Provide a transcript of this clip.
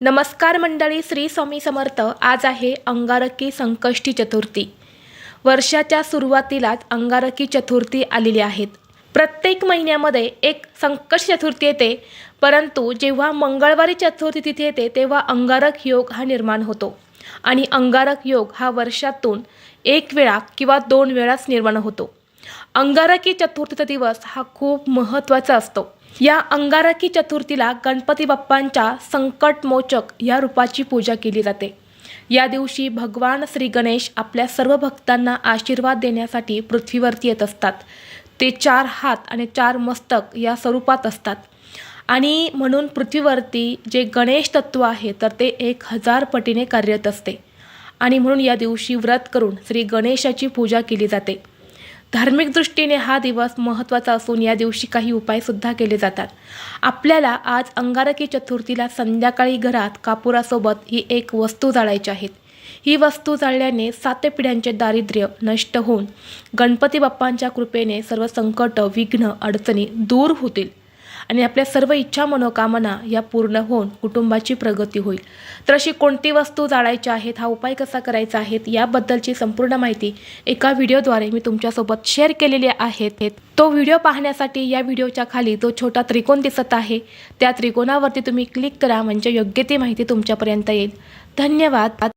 नमस्कार मंडळी, श्री स्वामी समर्थ। आज आहे अंगारकी संकष्टी चतुर्थी। वर्षाच्या सुरुवातीलाच अंगारकी चतुर्थी आलेली आहेत। प्रत्येक महिन्यामध्ये एक संकष्टी चतुर्थी येते, परंतु जेव्हा मंगळवारी चतुर्थी तिथी येते तेव्हा अंगारक योग हा निर्माण होतो आणि अंगारक योग हा वर्षातून एक वेळा किंवा दोन वेळाच निर्माण होतो। अंगारकी चतुर्थीचा दिवस हा खूप महत्त्वाचा असतो। या अंगारकी चतुर्थीला गणपती बाप्पांच्या संकटमोचक या रूपाची पूजा केली जाते। या दिवशी भगवान श्री गणेश आपल्या सर्व भक्तांना आशीर्वाद देण्यासाठी पृथ्वीवरती येत असतात। ते 4 हात आणि 4 मस्तक या स्वरूपात असतात आणि म्हणून पृथ्वीवरती जे गणेश तत्व आहे तर ते 1000 पटीने कार्यरत असते आणि म्हणून या दिवशी व्रत करून श्री गणेशाची पूजा केली जाते। धार्मिक दृष्टीने हा दिवस महत्त्वाचा असून या दिवशी काही उपायसुद्धा केले जातात। आपल्याला आज अंगारकी चतुर्थीला संध्याकाळी घरात कापुरासोबत ही एक वस्तू जाळायची आहे। ही वस्तू जाळल्याने 7 पिढ्यांचे दारिद्र्य नष्ट होऊन गणपती बाप्पांच्या कृपेने सर्व संकट, विघ्न, अडचणी दूर होतील आणि आपल्या सर्व इच्छा मनोकामना या पूर्ण होऊन कुटुंबाची प्रगती होईल। तर अशी कोणती वस्तू जाळायची आहेत, हा उपाय कसा करायचा आहे याबद्दलची संपूर्ण माहिती एका व्हिडिओद्वारे मी तुमच्यासोबत शेअर केलेली आहे। तो व्हिडिओ पाहण्यासाठी या व्हिडिओच्या खाली जो छोटा त्रिकोण दिसत आहे त्या त्रिकोणावरती तुम्ही क्लिक करा, म्हणजे योग्य ती माहिती तुमच्यापर्यंत येईल। धन्यवाद।